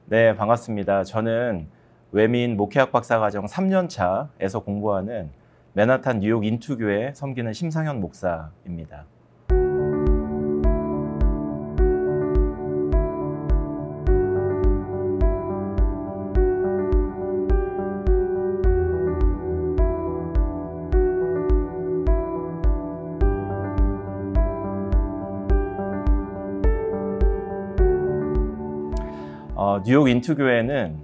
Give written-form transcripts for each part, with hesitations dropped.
네, 반갑습니다. 저는 외민 목회학 박사과정 3년차에서 공부하는 맨하탄 뉴욕 인투교회 섬기는 심상현 목사입니다. 뉴욕 인투교회는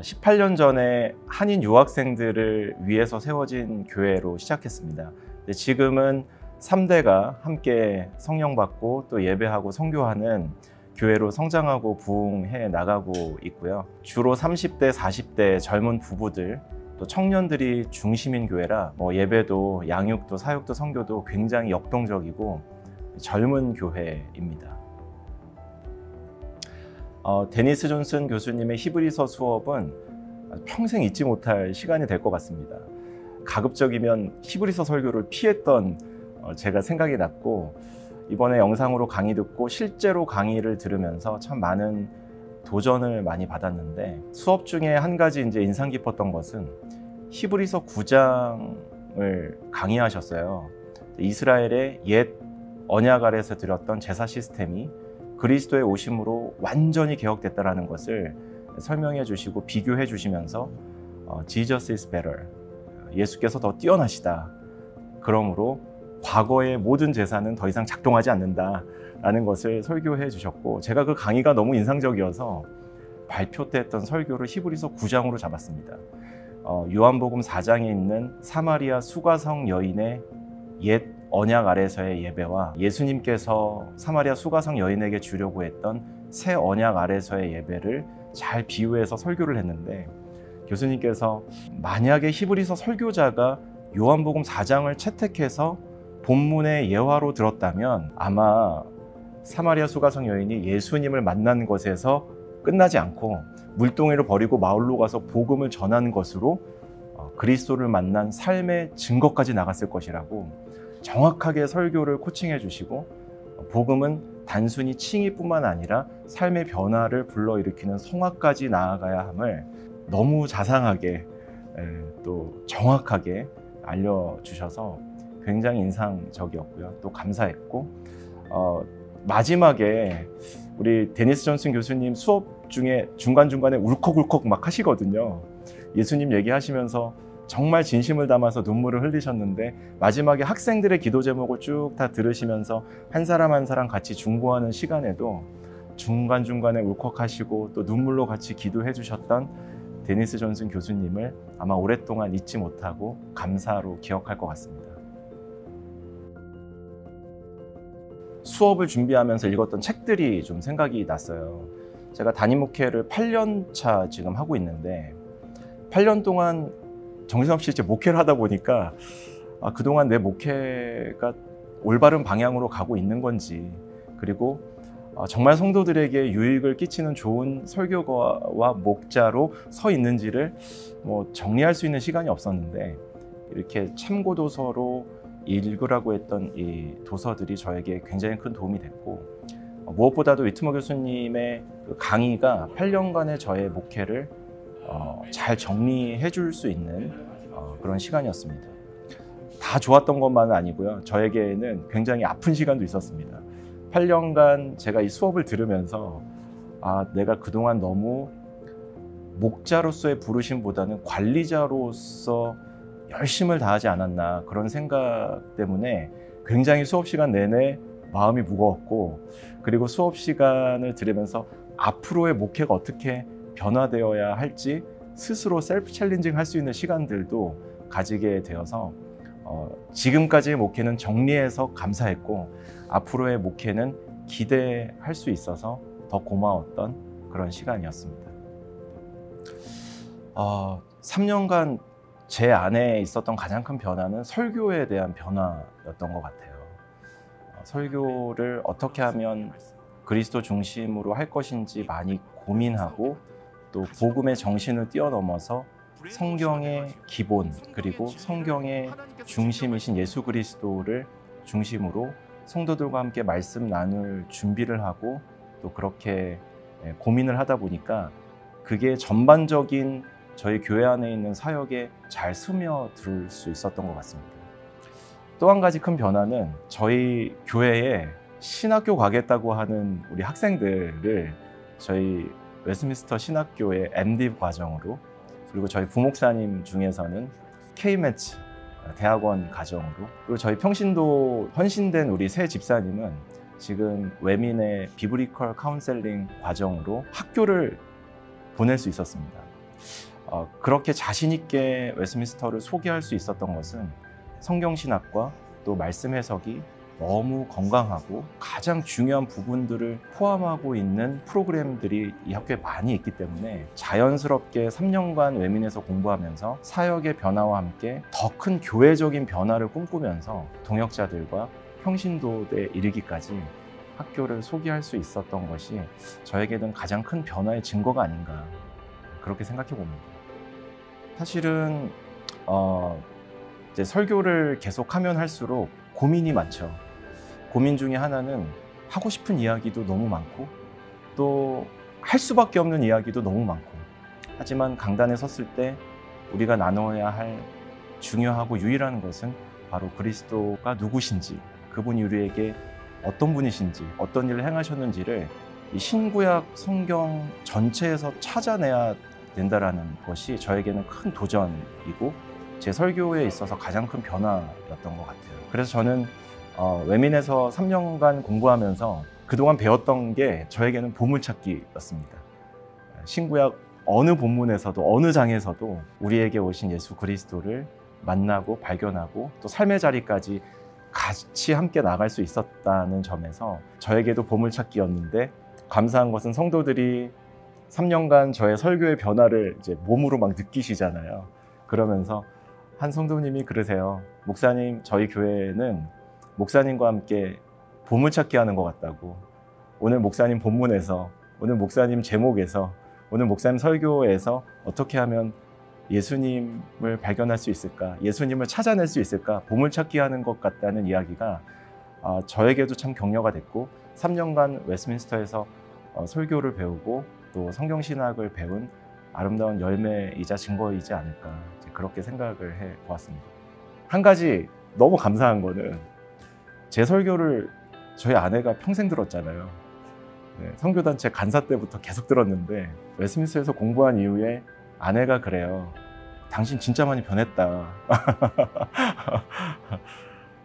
18년 전에 한인 유학생들을 위해서 세워진 교회로 시작했습니다. 지금은 3대가 함께 성령받고 또 예배하고 선교하는 교회로 성장하고 부흥해 나가고 있고요. 주로 30대, 40대 젊은 부부들 또 청년들이 중심인 교회라 예배도 양육도 사역도 선교도 굉장히 역동적이고 젊은 교회입니다. 데니스 존슨 교수님의 히브리서 수업은 평생 잊지 못할 시간이 될 것 같습니다. 가급적이면 히브리서 설교를 피했던 제가 생각이 났고, 이번에 영상으로 강의 듣고 실제로 강의를 들으면서 참 많은 도전을 많이 받았는데, 수업 중에 한 가지 이제 인상 깊었던 것은 히브리서 9장을 강의하셨어요. 이스라엘의 옛 언약 아래에서 드렸던 제사 시스템이 그리스도의 오심으로 완전히 개혁됐다는 것을 설명해 주시고 비교해 주시면서 Jesus is better, 예수께서 더 뛰어나시다. 그러므로 과거의 모든 제사는 더 이상 작동하지 않는다라는 것을 설교해 주셨고, 제가 그 강의가 너무 인상적이어서 발표 때 했던 설교를 히브리서 9장으로 잡았습니다. 요한복음 4장에 있는 사마리아 수가성 여인의 옛 언약 아래서의 예배와 예수님께서 사마리아 수가성 여인에게 주려고 했던 새 언약 아래서의 예배를 잘 비유해서 설교를 했는데, 교수님께서 만약에 히브리서 설교자가 요한복음 4장을 채택해서 본문의 예화로 들었다면 아마 사마리아 수가성 여인이 예수님을 만난 것에서 끝나지 않고 물동이를 버리고 마을로 가서 복음을 전한 것으로 그리스도를 만난 삶의 증거까지 나갔을 것이라고 정확하게 설교를 코칭해 주시고, 복음은 단순히 칭의뿐만 아니라 삶의 변화를 불러일으키는 성화까지 나아가야 함을 너무 자상하게 또 정확하게 알려주셔서 굉장히 인상적이었고요. 또 감사했고, 마지막에 우리 데니스 존슨 교수님 수업 중에 중간중간에 울컥울컥 막 하시거든요. 예수님 얘기하시면서 정말 진심을 담아서 눈물을 흘리셨는데, 마지막에 학생들의 기도 제목을 쭉 다 들으시면서 한 사람 한 사람 같이 중보하는 시간에도 중간중간에 울컥하시고 또 눈물로 같이 기도해 주셨던 데니스 존슨 교수님을 아마 오랫동안 잊지 못하고 감사로 기억할 것 같습니다. 수업을 준비하면서 읽었던 책들이 좀 생각이 났어요. 제가 담임 목회를 8년 차 지금 하고 있는데, 8년 동안 정신없이 이제 목회를 하다 보니까 그동안 내 목회가 올바른 방향으로 가고 있는 건지, 그리고 정말 성도들에게 유익을 끼치는 좋은 설교가와 목자로 서 있는지를 정리할 수 있는 시간이 없었는데, 이렇게 참고도서로 읽으라고 했던 이 도서들이 저에게 굉장히 큰 도움이 됐고, 무엇보다도 위트머 교수님의 강의가 8년간의 저의 목회를 잘 정리해 줄 수 있는 그런 시간이었습니다. 다 좋았던 것만은 아니고요. 저에게는 굉장히 아픈 시간도 있었습니다. 8년간 제가 이 수업을 들으면서 내가 그동안 너무 목자로서의 부르심보다는 관리자로서 열심을 다하지 않았나, 그런 생각 때문에 굉장히 수업 시간 내내 마음이 무거웠고, 그리고 수업 시간을 들으면서 앞으로의 목회가 어떻게 변화되어야 할지 스스로 셀프 챌린징 할 수 있는 시간들도 가지게 되어서 지금까지의 목회는 정리해서 감사했고, 앞으로의 목회는 기대할 수 있어서 더 고마웠던 그런 시간이었습니다. 3년간 제 안에 있었던 가장 큰 변화는 설교에 대한 변화였던 것 같아요. 설교를 어떻게 하면 그리스도 중심으로 할 것인지 많이 고민하고, 또 복음의 정신을 뛰어넘어서 성경의 기본, 그리고 성경의 중심이신 예수 그리스도를 중심으로 성도들과 함께 말씀 나눌 준비를 하고, 또 그렇게 고민을 하다 보니까 그게 전반적인 저희 교회 안에 있는 사역에 잘 스며들 수 있었던 것 같습니다. 또 한 가지 큰 변화는 저희 교회에 신학교 가겠다고 하는 우리 학생들을 저희 웨스트민스터 신학교의 MD 과정으로, 그리고 저희 부목사님 중에서는 K매치 대학원 과정으로, 그리고 저희 평신도 헌신된 우리 새 집사님은 지금 외민의 비브리컬 카운셀링 과정으로 학교를 보낼 수 있었습니다. 그렇게 자신 있게 웨스트민스터를 소개할 수 있었던 것은 성경신학과 또 말씀 해석이 너무 건강하고 가장 중요한 부분들을 포함하고 있는 프로그램들이 이 학교에 많이 있기 때문에 자연스럽게 3년간 외민에서 공부하면서 사역의 변화와 함께 더 큰 교회적인 변화를 꿈꾸면서 동역자들과 평신도에 이르기까지 학교를 소개할 수 있었던 것이 저에게는 가장 큰 변화의 증거가 아닌가, 그렇게 생각해 봅니다. 사실은 이제 설교를 계속하면 할수록 고민이 많죠. 고민 중에 하나는 하고 싶은 이야기도 너무 많고 또 할 수밖에 없는 이야기도 너무 많고, 하지만 강단에 섰을 때 우리가 나눠야 할 중요하고 유일한 것은 바로 그리스도가 누구신지, 그분이 우리에게 어떤 분이신지, 어떤 일을 행하셨는지를 이 신구약 성경 전체에서 찾아내야 된다라는 것이 저에게는 큰 도전이고 제 설교에 있어서 가장 큰 변화였던 것 같아요. 그래서 저는 외민에서 3년간 공부하면서 그동안 배웠던 게 저에게는 보물찾기였습니다. 신구약 어느 본문에서도 어느 장에서도 우리에게 오신 예수 그리스도를 만나고 발견하고 또 삶의 자리까지 같이 함께 나갈 수 있었다는 점에서 저에게도 보물찾기였는데, 감사한 것은 성도들이 3년간 저의 설교의 변화를 이제 몸으로 막 느끼시잖아요. 그러면서 한 성도님이 그러세요. 목사님, 저희 교회는 목사님과 함께 보물찾기 하는 것 같다고. 오늘 목사님 본문에서, 오늘 목사님 제목에서, 오늘 목사님 설교에서 어떻게 하면 예수님을 발견할 수 있을까, 예수님을 찾아낼 수 있을까, 보물찾기 하는 것 같다는 이야기가 저에게도 참 격려가 됐고, 3년간 웨스트민스터에서 설교를 배우고 또 성경신학을 배운 아름다운 열매이자 증거이지 않을까, 그렇게 생각을 해보았습니다. 한 가지 너무 감사한 거는 제 설교를 저희 아내가 평생 들었잖아요. 선교단체 간사 때부터 계속 들었는데 웨스트민스터에서 공부한 이후에 아내가 그래요. 당신 진짜 많이 변했다.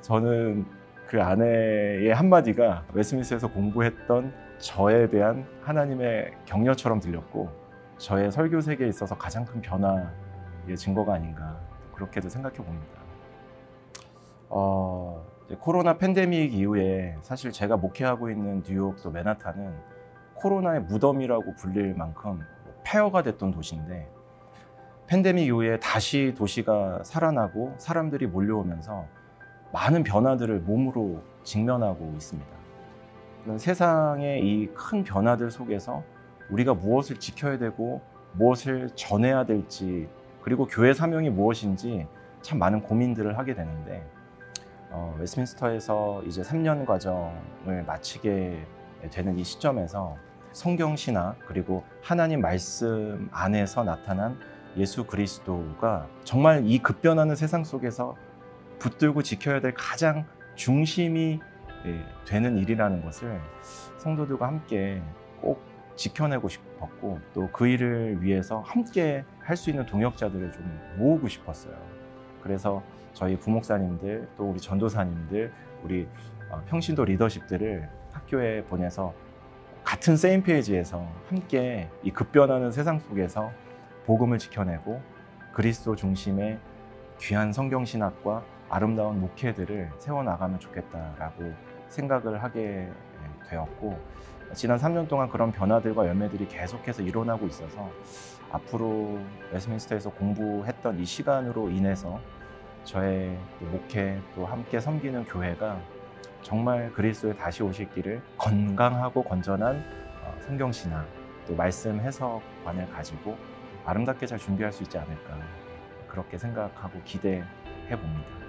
저는 그 아내의 한마디가 웨스트민스터에서 공부했던 저에 대한 하나님의 격려처럼 들렸고, 저의 설교 세계에 있어서 가장 큰 변화의 증거가 아닌가, 그렇게도 생각해 봅니다. 코로나 팬데믹 이후에 사실 제가 목회하고 있는 뉴욕 또 맨하탄은 코로나의 무덤이라고 불릴 만큼 폐허가 됐던 도시인데, 팬데믹 이후에 다시 도시가 살아나고 사람들이 몰려오면서 많은 변화들을 몸으로 직면하고 있습니다. 세상의 이 큰 변화들 속에서 우리가 무엇을 지켜야 되고 무엇을 전해야 될지, 그리고 교회 사명이 무엇인지 참 많은 고민들을 하게 되는데, 웨스트민스터에서 이제 3년 과정을 마치게 되는 이 시점에서 성경신학, 그리고 하나님 말씀 안에서 나타난 예수 그리스도가 정말 이 급변하는 세상 속에서 붙들고 지켜야 될 가장 중심이 되는 일이라는 것을 성도들과 함께 꼭 지켜내고 싶었고, 또 그 일을 위해서 함께 할 수 있는 동역자들을 좀 모으고 싶었어요. 그래서 저희 부목사님들, 또 우리 전도사님들, 우리 평신도 리더십들을 학교에 보내서 같은 세임 페이지에서 함께 이 급변하는 세상 속에서 복음을 지켜내고 그리스도 중심의 귀한 성경신학과 아름다운 목회들을 세워나가면 좋겠다라고 생각을 하게 되었고, 지난 3년 동안 그런 변화들과 열매들이 계속해서 일어나고 있어서 앞으로 웨스트민스터에서 공부했던 이 시간으로 인해서 저의 목회, 또 함께 섬기는 교회가 정말 그리스도에 다시 오실 길을 건강하고 건전한 성경신학, 또 말씀 해석관을 가지고 아름답게 잘 준비할 수 있지 않을까, 그렇게 생각하고 기대해 봅니다.